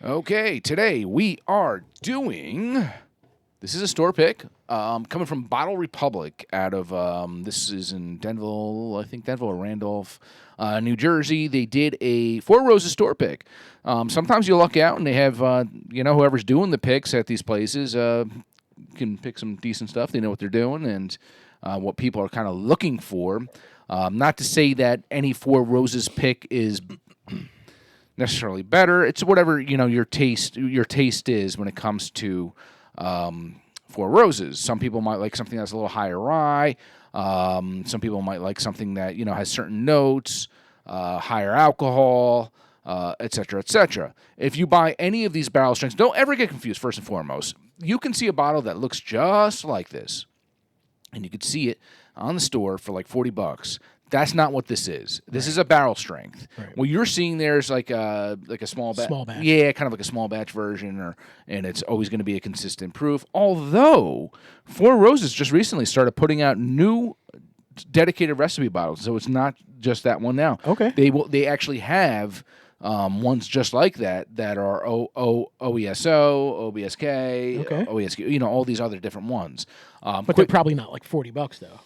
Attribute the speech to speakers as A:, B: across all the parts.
A: Okay, today we are doing. This is a store pick coming from Bottle Republic out of, this is in Denville, I think Denville or Randolph, New Jersey. They did a Four Roses store pick. Sometimes you luck out and they have, whoever's doing the picks at these places can pick some decent stuff. They know what they're doing and what people are kind of looking for. Not to say that any Four Roses pick is necessarily better. It's whatever your taste is when it comes to Four Roses. Some people might like something that's a little higher rye. Some people might like something that has certain notes, higher alcohol, etc., etc. If you buy any of these barrel strengths, don't ever get confused. First and foremost, you can see a bottle that looks just like this, and you could see it on the store for like $40. That's not what this is. This is a barrel strength.
B: Right.
A: What you're seeing there is like a small batch.
B: Small batch.
A: Yeah, kind of like a small batch version, and it's always going to be a consistent proof. Although Four Roses just recently started putting out new dedicated recipe bottles, so it's not just that one now.
B: Okay.
A: They actually have ones just like that are OESO, OBSK,
B: Okay.
A: OESQ, all these other different ones.
B: But they're probably not like $40 though.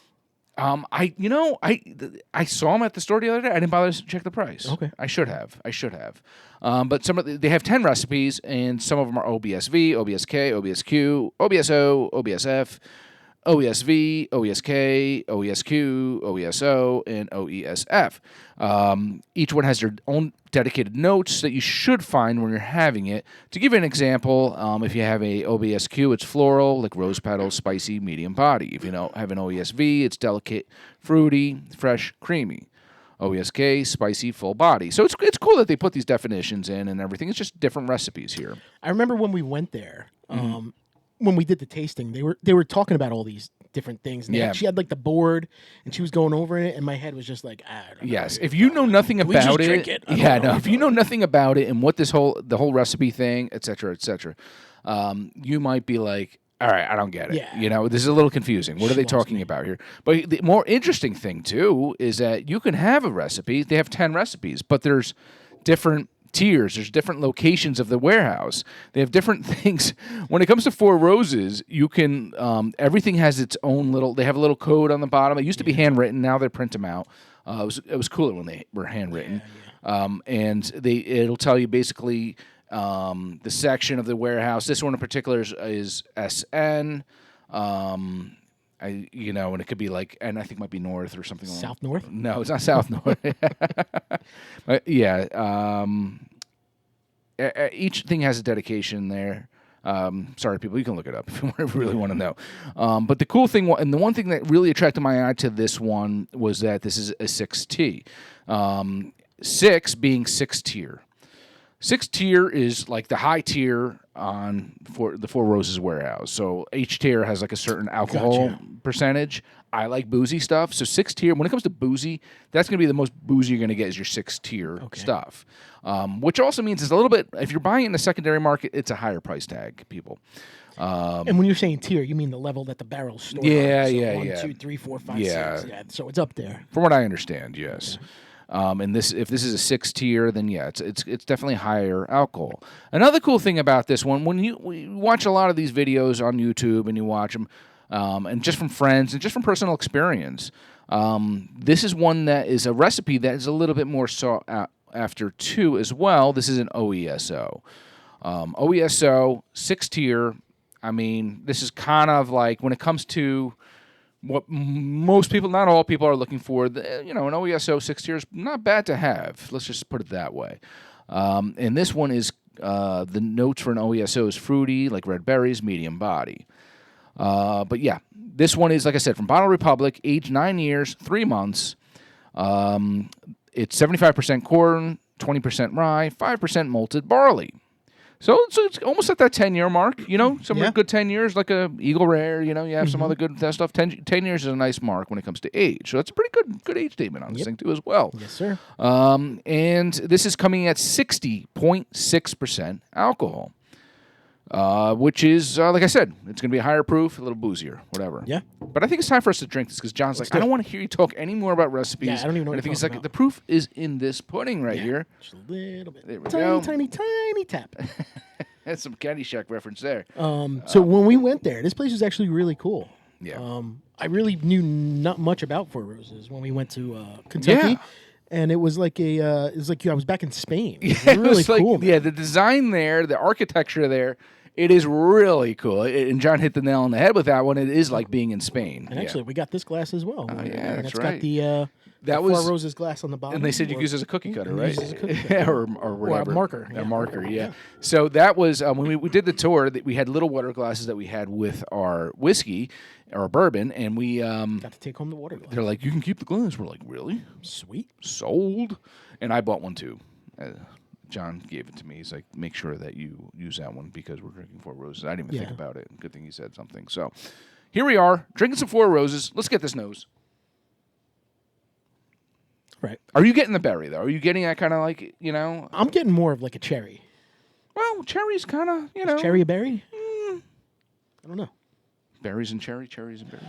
A: I saw them at the store the other day. I didn't bother to check the price.
B: Okay.
A: I should have. But they have 10 recipes, and some of them are OBSV, OBSK, OBSQ, OBSO, OBSF, OESV, OESK, OESQ, OESO, and OESF. Each one has their own dedicated notes that you should find when you're having it. To give you an example, if you have a OBSQ, it's floral, like rose petals, spicy, medium body. If you have an OESV, it's delicate, fruity, fresh, creamy. OESK, spicy, full body. So it's cool that they put these definitions in and everything. It's just different recipes here.
B: I remember when we went there, when we did the tasting, they were talking about all these different things. And she had like the board, and she was going over it, and my head was just like, I don't know.
A: Yes, if you know nothing about it,
B: drink it?
A: If you know nothing about it and what the whole recipe thing, et cetera, you might be like, all right, I don't get it.
B: Yeah.
A: This is a little confusing. What are they talking about here? But the more interesting thing too is that you can have a recipe. They have 10 recipes, but there's different tiers. There's different locations of the warehouse. They have different things. When it comes to Four Roses, you can everything has its own little. They have a little code on the bottom. It used to be handwritten. Now they print them out. It was cooler when they were handwritten. And it'll tell you basically the section of the warehouse. This one in particular is SN. And it could be like, and I think it might be north or something.
B: South north?
A: No, it's not south north. But yeah. Each thing has a dedication there. Sorry, people, you can look it up if you really want to know. But the cool thing, and the one thing that really attracted my eye to this one was that this is a 6T. 6 being 6 tier. 6 tier is like the high tier for the Four Roses warehouse. So each tier has like a certain alcohol percentage. I like boozy stuff. So 6 tier, when it comes to boozy, that's going to be the most boozy you're going to get is your 6 tier stuff. Which also means it's a little bit, if you're buying it in the secondary market, it's a higher price tag, people.
B: And when you're saying tier, you mean the level that the barrel's stored
A: Yeah,
B: on. So
A: yeah,
B: 1,
A: yeah.
B: 2, 3, 4, 5,
A: Yeah.
B: 6. Yeah, so it's up there.
A: From what I understand, yes. And if this is a 6 tier, then yeah, it's definitely higher alcohol. Another cool thing about this one, when you watch a lot of these videos on YouTube and you watch them, and just from friends and just from personal experience, this is one that is a recipe that is a little bit more sought after too as well. This is an OESO. OESO 6 tier. I mean, this is kind of like when it comes to what most people, not all people, are looking for. An OESO 6 tier is not bad to have. Let's just put it that way. And this one is the notes for an OESO is fruity, like red berries, medium body. But yeah, this one is, like I said, from Bottle Republic, aged 9 years, 3 months. It's 75% corn, 20% rye, 5% malted barley. So it's almost at that 10-year mark, some good 10 years, like a Eagle Rare, you have some other good stuff. 10 years is a nice mark when it comes to age. So that's a pretty good age statement on this thing, too, as well.
B: Yes, sir.
A: And this is coming at 60.6% alcohol. which is, like I said, it's going to be higher proof, a little boozier, whatever.
B: Yeah.
A: But I think it's time for us to drink this because John's like, I don't want to hear you talk any more about recipes.
B: Yeah, I don't even know what
A: I think
B: you're
A: it's
B: talking
A: like,
B: about.
A: the proof is in this pudding right here.
B: Just a little bit.
A: There we
B: tiny,
A: go.
B: tiny, tiny tap.
A: That's some Caddyshack reference there.
B: So when we went there, this place was actually really cool.
A: Yeah.
B: I really knew not much about Four Roses when we went to Kentucky.
A: Yeah.
B: And it was like I was back in Spain. It was
A: It
B: really
A: was like,
B: cool. Man.
A: yeah, the design there, the architecture there, it is really cool. And John hit the nail on the head with that one. It is like being in Spain.
B: And actually, we got this glass as well.
A: Oh, yeah,
B: and
A: that's
B: it's
A: right.
B: got the Four Roses glass on the bottom.
A: And they said you could use it as a cookie cutter,
B: and
A: right?
B: use it as a cookie cutter.
A: or whatever.
B: Or a marker.
A: A marker, yeah. So that was, when we did the tour, that we had little water glasses that we had with our whiskey, or bourbon, and we...
B: got to take home the water glass.
A: They're like, you can keep the glass. We're like, really?
B: Sweet.
A: Sold. And I bought one too. John gave it to me. He's like, make sure that you use that one because we're drinking Four Roses. I didn't even think about it. Good thing he said something. So here we are, drinking some Four Roses. Let's get this nose.
B: Right.
A: Are you getting the berry, though? Are you getting that kind of like,
B: I'm getting more of like a cherry.
A: Well, cherry's kind of,
B: Is cherry a berry? I don't know.
A: Berries and cherries and berries.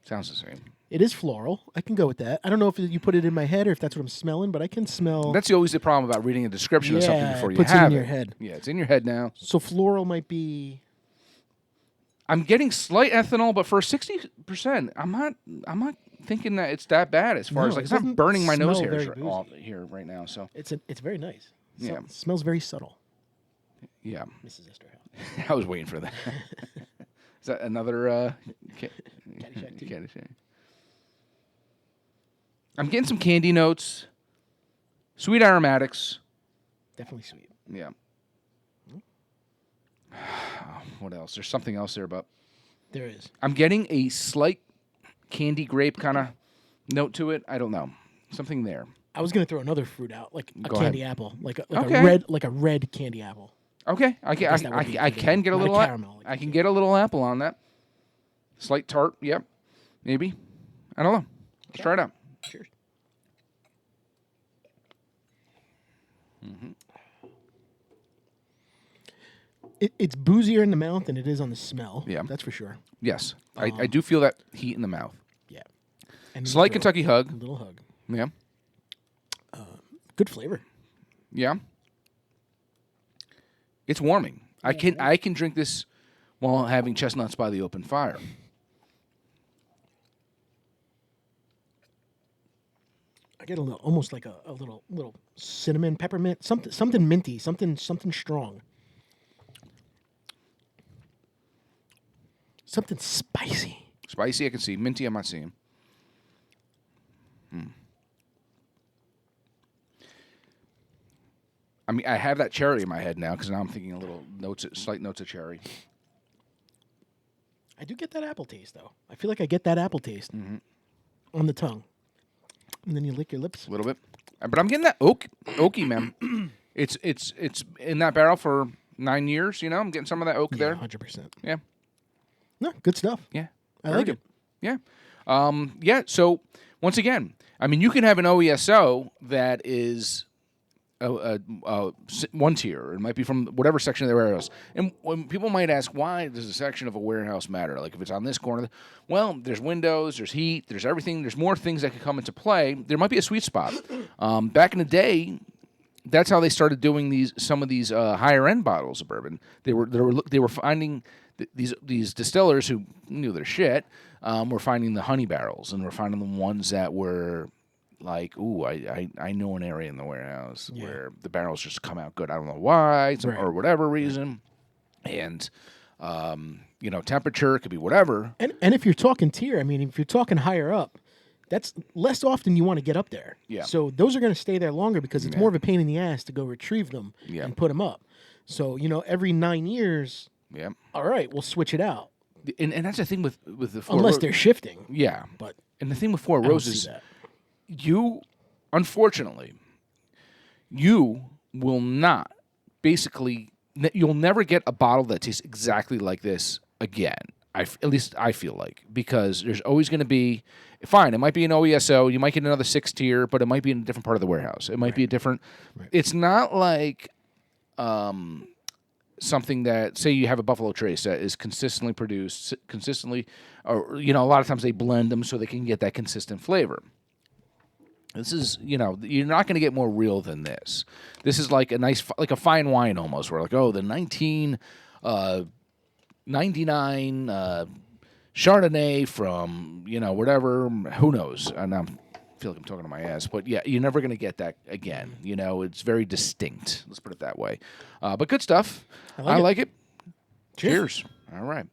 A: Sounds the same.
B: It is floral. I can go with that. I don't know if you put it in my head or if that's what I'm smelling, but I can smell.
A: That's always the problem about reading a description of something before
B: it
A: you
B: puts
A: have
B: it in your head.
A: Yeah, it's in your head now.
B: So floral might be.
A: I'm getting slight ethanol, but for 60%, I'm not thinking that it's that bad as far
B: No,
A: as like
B: it
A: it's not
B: doesn't
A: burning my nose
B: smell
A: hairs
B: very
A: off here right now. So
B: It's very nice.
A: Yeah.
B: It smells very subtle.
A: yeah,
B: Mrs. Esterhouse.
A: I was waiting for that. Is that another
B: Caddyshack too.
A: Caddyshack? I'm getting some candy notes, sweet aromatics.
B: Definitely sweet.
A: Yeah. What else? There's something else there, but
B: There is.
A: I'm getting a slight candy grape kind of note to it. I don't know. Something there.
B: I was gonna throw another fruit out, like a
A: Go
B: candy
A: ahead.
B: apple, like
A: Okay.
B: a red candy apple.
A: Okay, I
B: guess that would be
A: I
B: good.
A: can get a
B: Not a
A: little
B: caramel, like
A: I can get a little apple on that. Slight tart, yep. Maybe. I don't know. Let's try it out.
B: Cheers. It's boozier in the mouth than it is on the smell.
A: Yeah.
B: That's for sure.
A: Yes. I do feel that heat in the mouth.
B: Yeah. And
A: Slight
B: throw
A: Kentucky
B: a
A: hug.
B: little hug.
A: Yeah.
B: Good flavor.
A: Yeah. It's warming. I can drink this while having chestnuts by the open fire.
B: I get a little, almost like a little cinnamon, peppermint, something minty, something strong, something spicy.
A: Spicy, I can see. Minty, I'm not seeing. I mean, I have that cherry in my head now because now I'm thinking a little slight notes of cherry.
B: I do get that apple taste though. I feel like I get that apple taste on the tongue, and then you lick your lips.
A: A little bit, but I'm getting that oaky, man. It's in that barrel for 9 years. I'm getting some of that oak there.
B: 100%.
A: Yeah,
B: No, good stuff.
A: yeah,
B: I
A: Very
B: like
A: good.
B: it.
A: Yeah, yeah. So once again, I mean, you can have an OESO that is one tier. It might be from whatever section of the warehouse. And when people might ask, why does a section of a warehouse matter? Like if it's on this corner, well, there's windows, there's heat, there's everything. There's more things that could come into play. There might be a sweet spot. Back in the day, that's how they started doing some of these higher end bottles of bourbon. They were finding these distillers who knew their shit were finding the honey barrels, and were finding the ones that were like, ooh, I know an area in the warehouse where the barrels just come out good. I don't know why, or whatever reason. And, temperature, it could be whatever.
B: And if you're talking tier, I mean, if you're talking higher up, that's less often you want to get up there.
A: Yeah.
B: So those are going to stay there longer because it's more of a pain in the ass to go retrieve them and put them up. So, every 9 years, all right, we'll switch it out.
A: And that's the thing with the Four
B: Unless they're shifting.
A: Yeah.
B: But
A: and the thing with Four
B: I don't
A: Roses,
B: see that.
A: unfortunately, you will not, you'll never get a bottle that tastes exactly like this again. At least I feel like, because there's always going to be, fine, it might be an OESO, you might get another 6 tier, but it might be in a different part of the warehouse. It might be a different, it's not like something that, say you have a Buffalo Trace that is consistently produced, or, a lot of times they blend them so they can get that consistent flavor. This is, you're not going to get more real than this. This is like like a fine wine almost, where like, the 1999 Chardonnay from, whatever, who knows. And I feel like I'm talking to my ass, but yeah, you're never going to get that again. It's very distinct. Let's put it that way. But good stuff. I like it. Cheers. All right.